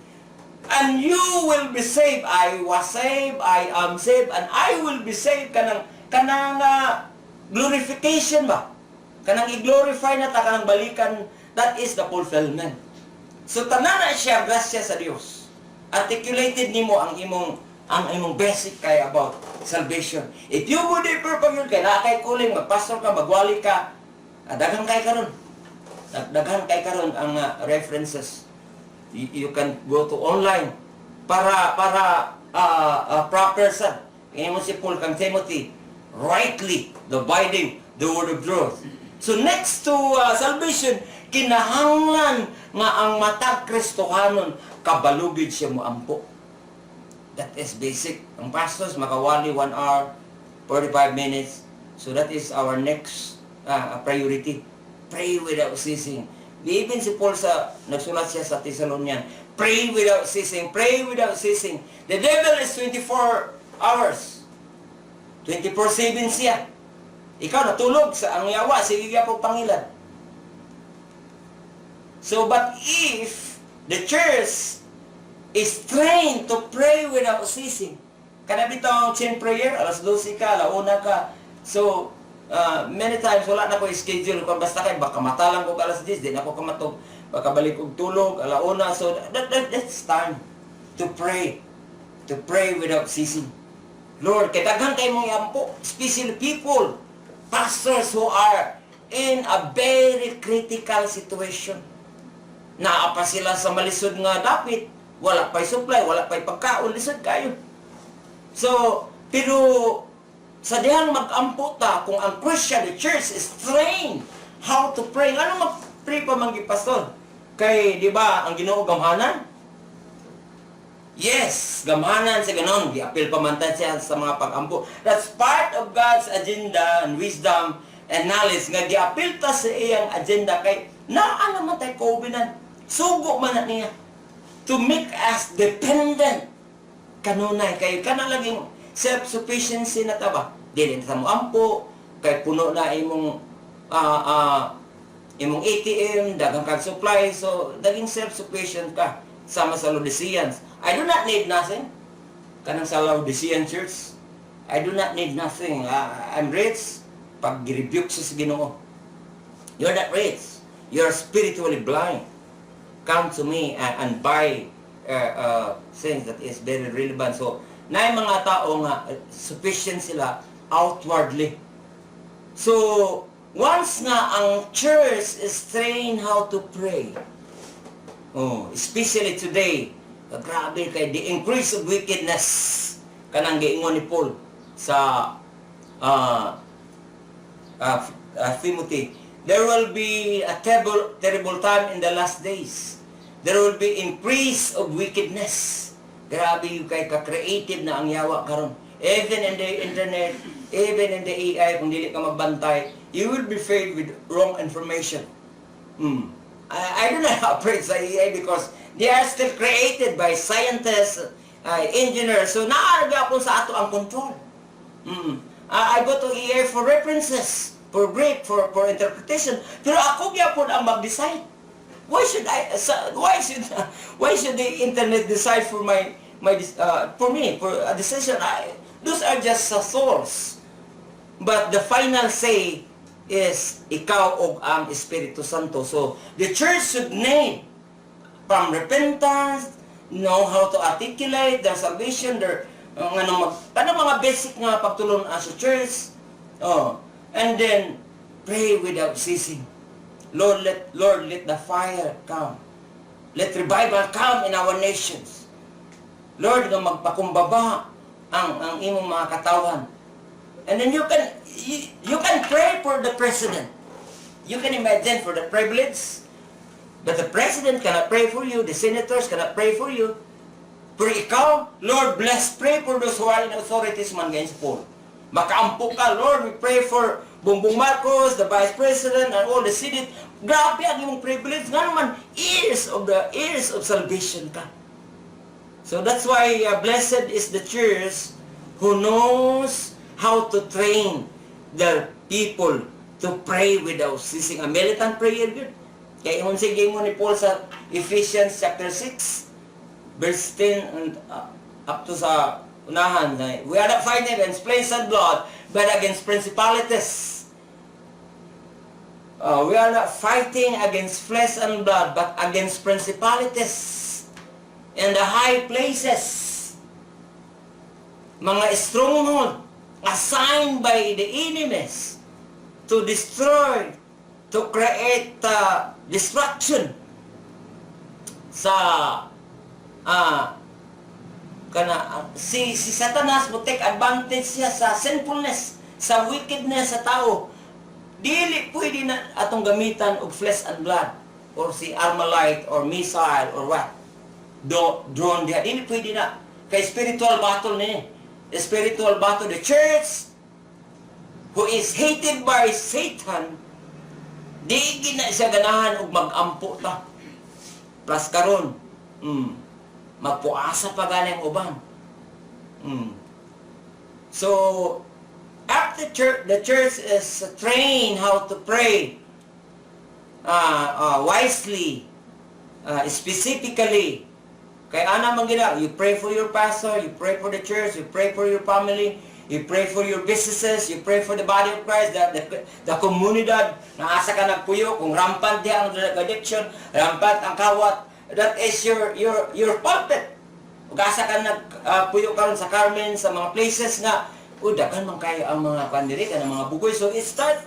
Speaker 1: And you will be saved. I was saved, I am saved, and I will be saved. Kanang glorification ba? Kanang i-glorify na ta, kanang balikan, that is the fulfillment. So tanan na siya grasya sa Dios. Articulated nimo ang imong basic kay about salvation. If you would ever pag yun kay nakay kuling magpastor ka, magwali ka, daghan kay karon. Daghan kay karon ang references. You can go to online para proper sa imo si Paul kang Timothy rightly dividing the word of truth. So next to salvation, kinahanglan nga ang matag Kristohanon kabalugid siya moampo. That is basic. Ang pastors makawali 1 hour 45 minutes. So that is our next priority. Pray without ceasing. Even si Paul nagsulat siya sa Thessalonian, pray without ceasing, pray without ceasing. The devil is 24 hours. 24/7 siya. Ikaw natulog sa ang yawa, sige ka po pangilan. So, but if the church is trained to pray without ceasing, kada bitaw chain prayer, alas 12 ka, alauna ka. So, many times wala na ko schedule kung basta kay baka matalang ko alas 10, din ako kamatog, baka balik og tulog, alauna. So, that's time to pray without ceasing. Lord, kay daghan kay mong yampo, especially people, pastors who are in a very critical situation. Naa pa sila sa malisod nga dapit, wala pa'y supply, wala pa'y pagkaon, lisod kayo. So, pero sa dihang mag-ampo ta, kung ang Christian, the church is trained how to pray. Ano pray pa man pastor. Kay di ba ang Ginoo gamhanan? Yes, gamhanan sa ganon. Gi-appeal pa man siya sa mga pag-ampo. That's part of God's agenda and wisdom and knowledge nga gi-appeal ta sa iyang agenda kay naa naman tay kaubinan. Sugo man na niya to make us dependent. Kanunay kay kana laging self-sufficiency na ta ba? Dili na ta mo ampo kay puno na imong imong ATM, dagang kag supply, so daging self-sufficient ka sama sa Laodiceans. I do not need nothing. Kanang sa Laodicean church, I do not need nothing. I'm rich. Pag gi-rebuke sa Ginoo, you're not rich. You're spiritually blind. Come to me and buy things that is very relevant. So, na mga tao nga sufficient sila outwardly. So, once nga ang church is trained how to pray, especially today, grabe kay the increase of wickedness kanang giingon ni Paul sa Timothy. There will be a terrible time in the last days. There will be increase of wickedness. Grabe yung kay ka-creative na ang yawa karon. Even in the internet, even in the AI, kung dili ka magbantay, you will be fed with wrong information. I do not afraid sa AI because they are still created by scientists, engineers. So, naarga po sa ato ang control. I go to AI for references, for brief, for interpretation. Pero ako gyapon ang mag-decide. Why should the internet decide for for me for a decision? Those are just a source. But the final say is ikaw og ang Espiritu Santo. So, the church should need from repentance, know how to articulate their salvation, their mga basic nga pagtulon sa church. And then pray without ceasing. Lord, let the fire come. Let revival come in our nations. Lord, nga magpakumbaba ang imong mga katawan. And then you can pray for the president. You can imagine for the privilege. But the president cannot pray for you. The senators cannot pray for you. Pero ikaw, Lord, bless, pray for those who are in authorities man ngayon sa Paul. Makaampo ka, Lord, we pray for Bongbong Marcos, the Vice President, and all the Senate. Grabe ang imong privilege. Nga naman, ears of salvation ka. So that's why blessed is the church who knows how to train their people to pray without ceasing. A militant prayer good. Kaya yung sige mo ni Paul sa Ephesians chapter 6, verse 10 and up to sa unahan. We are not fighting against flesh and blood, but against principalities. We are not fighting against flesh and blood, but against principalities in the high places. Mga stronghold assigned by the enemies to destroy, to create destruction sa si Satanas mo take advantage siya sa sinfulness, sa wickedness sa tao. Dili pwede na atong gamitan og flesh and blood or si Armalite or missile or what drone diha. Dili pwede na kay spiritual battle ni. Spiritual battle. The church who is hated by Satan, di gina siya ganahan og mag-ampo ta. Plus karon, magpuasa pa galing uban. So, after the church is trained how to pray wisely, specifically. Kaya ana man gina, you pray for your pastor, you pray for the church, you pray for your family, you pray for your businesses, you pray for the body of Christ, the comunidad. Naasa ka nagpuyo, kung rampant diha ang drug addiction, rampant ang kawat, that is your pulpit. Kung asa ka nagpuyo karon sa Carmen, sa mga places nga, dagan man kayo ang mga kandirika, ng mga bugoy. So it's time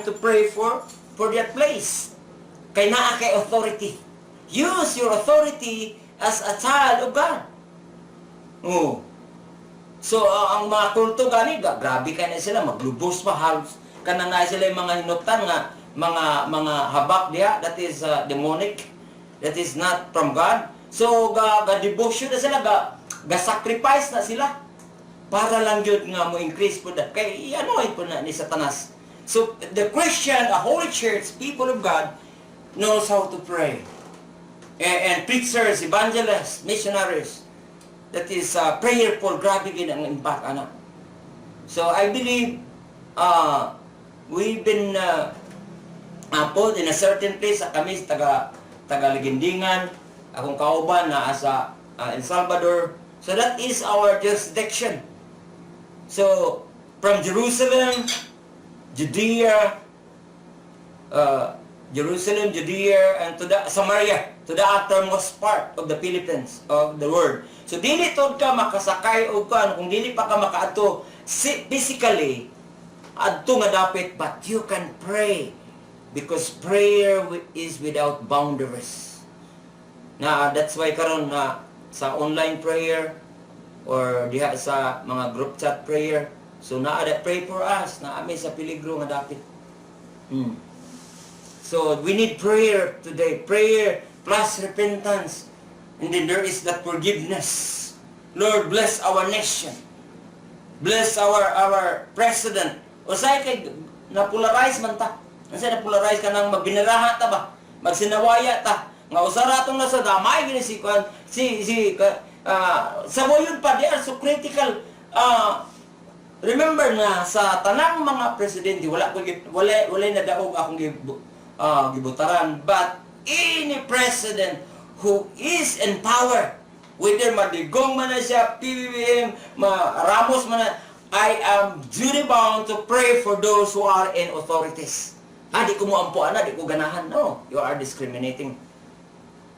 Speaker 1: to pray for that place. Kay naa kay authority. Use your authority as a child of God. So, ang mga kulto gani, grabe ka na sila, maglubos pa, halos ka na sila yung mga hinuptan nga mga habak diha that is demonic, that is not from God. So ga devotion na sila, ga sacrifice na sila para lang yun nga mo increase po that kay ano po na ni Satanas. So the Christian, the Holy Church, people of God knows how to pray. And preachers, evangelists, missionaries, that is prayerful, grabe gid ang impact ana. So I believe we've been put in a certain place sa kami taga Ligindingan, akong kauban na asa El Salvador. So that is our jurisdiction. So from Jerusalem, Judea, and to the Samaria, to the uttermost part of the Philippines, of the world. So dili tod ka makasakay o kung dili pa ka makaato physically adto nga dapit, but you can pray because prayer is without boundaries. Na that's why karon na sa online prayer or diha sa mga group chat prayer, so naa pray for us na ami sa peligro nga dapit. So we need prayer today, prayer plus repentance, and then there is that forgiveness. Lord, bless our nation, bless our president. Usay kay na-polarize man ta. Usay na-polarize ka nang magbiniraha ta ba? Magsinawaya ta. Nga usara tong nasa damay gini si saboyon pa, they are so critical. Remember na sa tanang mga presidente wala na daog akong gibutaran, but any president who is in power, whether Madigong man na siya, PBBM, Ramos man na, I am duty bound to pray for those who are in authorities. Di ko mo ampuan na, di ko ganahan. No, you are discriminating.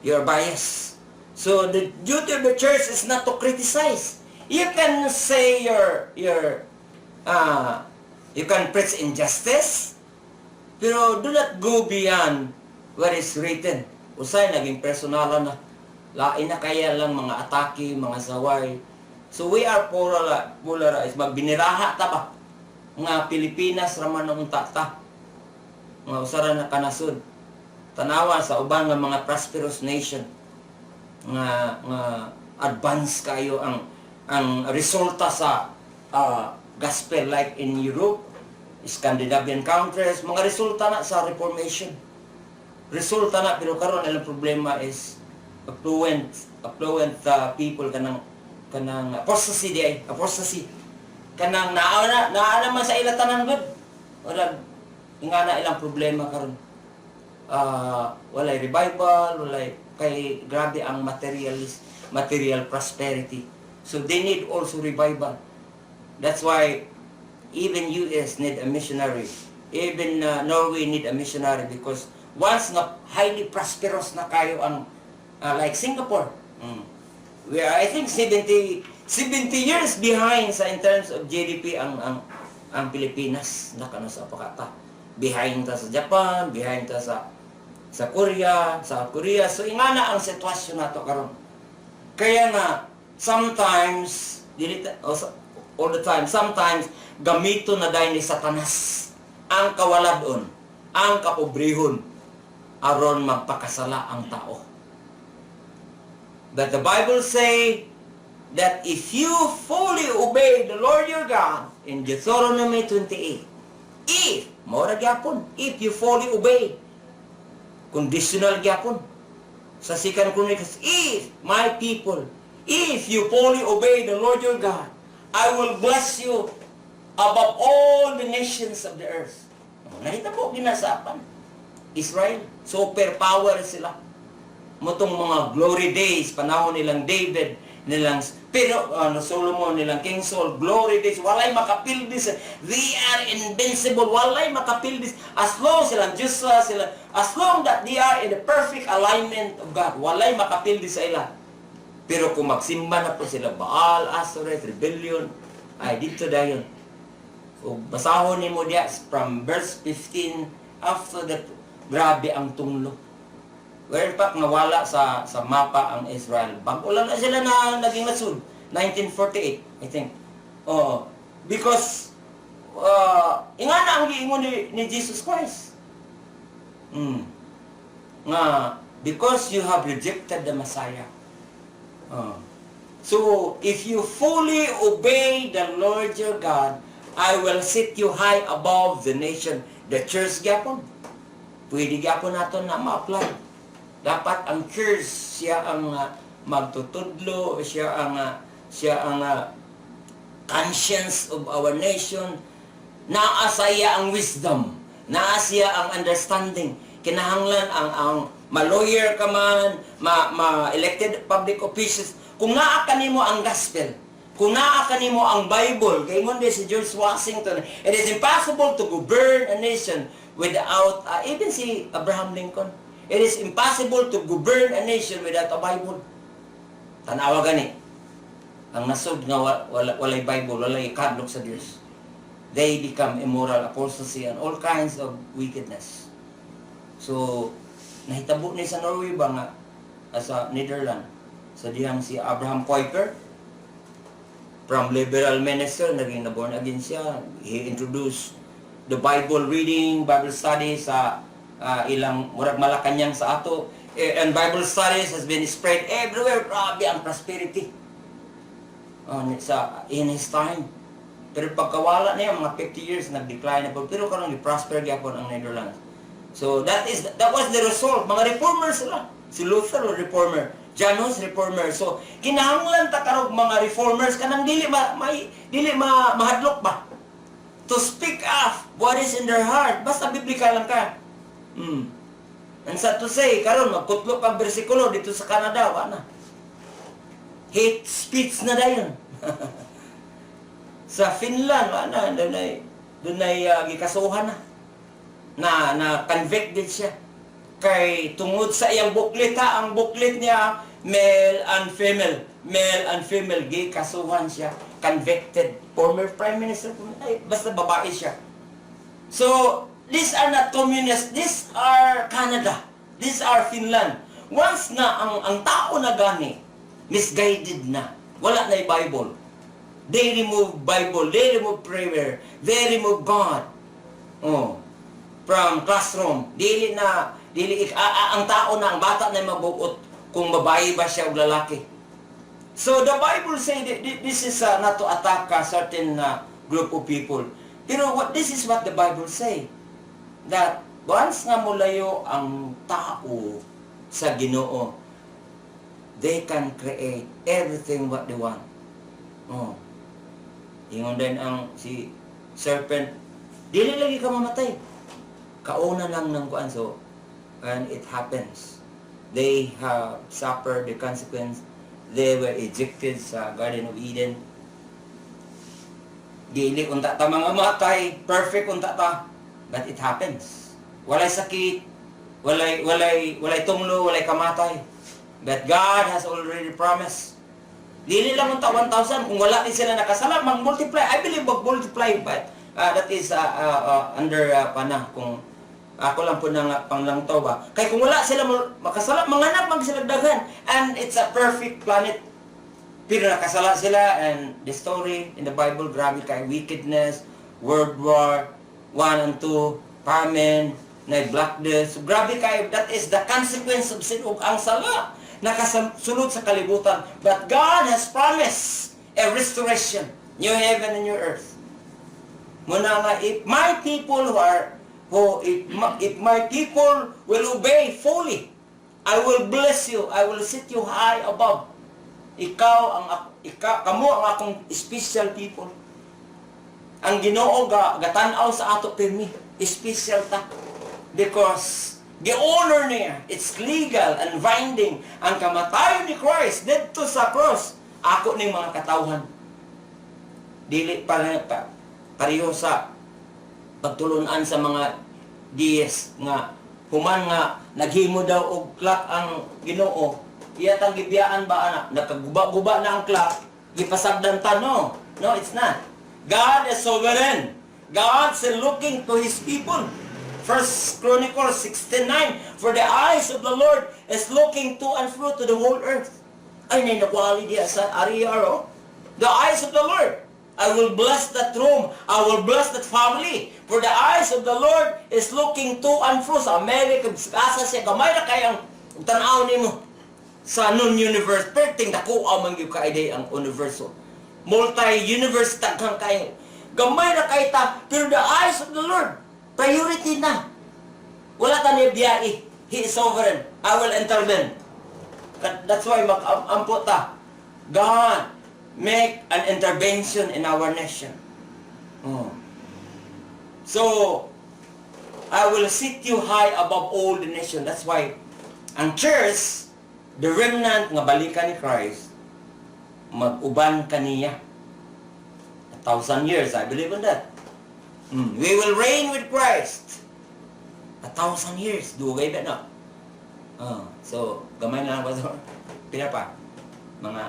Speaker 1: You are biased. So the duty of the church is not to criticize. You can say you can preach injustice, pero do not go beyond what is written. Usay naging personalan na. Lain na kaya lang mga atake, mga saway. So we are polarized. Magbiniraha ta ba? Nga Pilipinas raman ng tata. Mga usara na kanasod. Tanawa sa uban nga mga prosperous nation. Nga advance kayo ang resulta sa gospel like in Europe, Scandinavian countries, mga resulta na sa Reformation. Resulta na, pero karon ang problema is affluent people kanang apostasy kanang naa naman sa ila tanan gud. Wala nga na ilang problema karon. Walay revival, walay kay grabe ang material prosperity. So they need also revival. That's why even US need a missionary. Even Norway need a missionary because once na highly prosperous na kayo ang like Singapore. We are I think 70 years behind sa in terms of GDP ang Pilipinas na kano sa pakata. Behind ta sa Japan, behind ta sa Korea, South Korea. So ingana ang sitwasyon nato karon. Kaya nga sometimes all the time, sometimes gamito na dahil ni Satanas ang kawaladon, ang kapobrehon aron magpakasala ang tao. But the Bible say that if you fully obey the Lord your God in Deuteronomy 28, if you fully obey, conditional gyapon sa 2 Chronicles, if my people, if you fully obey the Lord your God, I will bless you above all the nations of the earth. Nakita po, ginasapan. Israel, superpower sila. Motong mga glory days, panahon nilang David, pero Solomon, nilang King Saul, glory days, walay makapildis. They are invincible, walay makapildis. As long silang Diyos sila, as long that they are in the perfect alignment of God, walay makapildis sa ila. Pero kung magsimba na po sila, Baal, Ashereth, rebellion, ay dito dayon. O basahon ni mo diya from verse 15, after that, grabe ang tunglo. Where in fact, nawala sa mapa ang Israel. Bago lang na sila na naging nasud. 1948, I think. Because, ingana ang giingon ni Jesus Christ. Mm. Nga, because you have rejected the Messiah. So, if you fully obey the Lord your God, I will set you high above the nation. The church gyapon. Pwede gyapon nato na ma-apply. Dapat ang church siya ang magtutudlo, siya ang conscience of our nation. Naa saya ang wisdom, naa siya ang understanding. Kinahanglan ang ma-lawyer ka man, ma-elected public officials, kung naa kanimo ang gospel, kung naa kanimo ang Bible, kay ngon si George Washington, it is impossible to govern a nation without, even si Abraham Lincoln, it is impossible to govern a nation without a Bible. Tanawa gani, ang nasod nga walay Bible, walay kadlok sa Dios, they become immoral, apostasy, and all kinds of wickedness. So, nahitabo ni sa Norway ba nga, sa Netherlands, sa diyang si Abraham Kuyper, from liberal minister, naging na-born again siya. He introduced the Bible reading, Bible study sa ilang murag Malacanang sa ato. And Bible studies has been spread everywhere. Grabe ang prosperity in his time. Pero pagkawala niya, mga 50 years, nag-decline na po. Pero karong i-prosper gyapon ang Netherlands. So that was the result. Mga reformers sila. Si Luther o reformer, John Hus reformer. So kinahanglan ta karong mga reformers kanang dili mahadlok ba to speak up what is in their heart. Basta biblikal lang ka. And sa to say karon magkutlo ka bersikulo dito sa Canada wa na. Hate speech na dayon. Sa Finland wa na dunay gikasuhan na convicted siya kay tungod sa iyang booklet ang booklet niya male and female gikasuhan siya, convicted, former prime minister, basta babae siya. So these are not communists, these are Canada, these are Finland. Once na ang tao na gani misguided na, wala na yung Bible, they remove Bible, they remove prayer, they remove God from classroom. Ang tao na, ang bata na mabuot kung babae ba siya o lalaki. So the Bible say that this is not to attack a certain group of people. Pero this is what the Bible say, that once nga mulayo ang tao sa Ginoo, they can create everything what they want. Ingon din ang si serpent, dili lagi ka mamatay. Kauna lang ng kuan. So, and it happens. They have suffered the consequence. They were ejected sa Garden of Eden. Dili unta ta mga matay, perfect unta ta. But it happens. Walay sakit, walay tunglo, walay kamatay. But God has already promised. Dili lang unta 1,000 kung wala din sila nakasala, mag-multiply. I believe mag-multiply, but that is under pana kung ako lang po nang panglangtaw ba. Kaya kung wala sila makasala, manganap magsilagdagan. And it's a perfect planet. Pero nakasala sila, and the story in the Bible, grabe kay wickedness, World War 1 and 2, famine, Black Death. So, grabe kayo, that is the consequence of sin ug ang sala. Nakasulod sa kalibutan. But God has promised a restoration, new heaven and new earth. Muna nga, if my people if my people will obey fully, I will bless you, I will set you high above. Kamo ang akong special people. Ang Ginoo gatanaw sa ato pirmi, special ta. Because the honor niya, it's legal and binding. Ang kamatayon ni Christ dito sa cross, ako ning mga katawhan. Dili pareho sa pagtulunan sa mga dies nga human nga naghimo daw og clock ang Ginoo. Iya tang gibiyaan ba ana? Nakaguba-guba na ang clock, gipasabdan ta no, it's not. God is sovereign. God is looking to His people. 1 Chronicles 16:9, for the eyes of the Lord is looking to and fro to the whole earth. Ay, nakwali diya sa area, The eyes of the Lord I will bless that room. I will bless that family. For the eyes of the Lord is looking to and fro sa America. Asa siya, gamay na kayang tanaw ni mo sa non-universe. Perting nakuha man yung ka-idea ang universo. Multi-universe taghang kayo. Gamay na kayo ta, pero the eyes of the Lord, priority na. Wala ta niya biyai. He is sovereign. I will intervene. That's why mag-ampo ta. God, make an intervention in our nation. So, I will set you high above all the nation. That's why, ang church, the remnant nga balikan ni Christ, mag-uban kaniya. 1,000 years, I believe in that. We will reign with Christ. 1,000 years. Dugay ba na? So, gamay na lang ba ito? Pila pa? Mga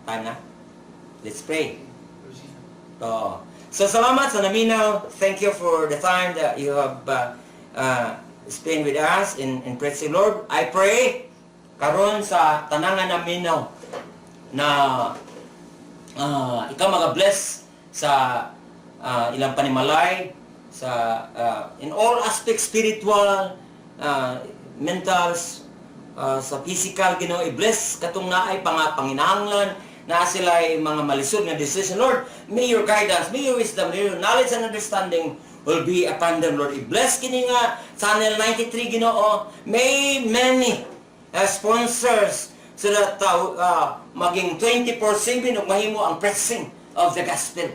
Speaker 1: tana? Let's pray. So, salamat sa naminaw. Thank you for the time that you have spent with us in praise the Lord. I pray karon sa tanangan naminaw na ikaw mag-bless sa ilang panimalay, sa in all aspects, spiritual, mental, sa physical, Ginoo, i-bless katong naay panginahanglan na sila ay mga malisod nga decision. Lord, may your guidance, may your wisdom, may your knowledge and understanding will be upon them, Lord. I-bless kini nga Channel 93, Ginoo. May many sponsors so that maging 24/7 ug mahimo ang preaching of the gospel.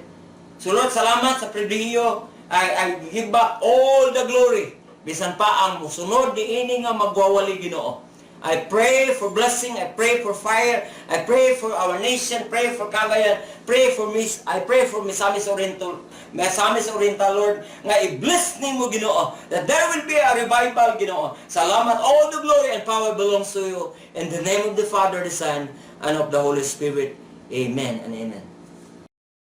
Speaker 1: So Lord, salamat sa pribilehiyo. I give back all the glory. Bisan pa ang musunod niini nga magwawali, Ginoo. I pray for blessing, I pray for fire, I pray for our nation, pray for Cagayan, I pray for Misamis Oriental, Lord, nga i-bless nimo, Ginoo, that there will be a revival, Ginoo. Salamat, all the glory and power belongs to you. In the name of the Father, the Son, and of the Holy Spirit. Amen and amen.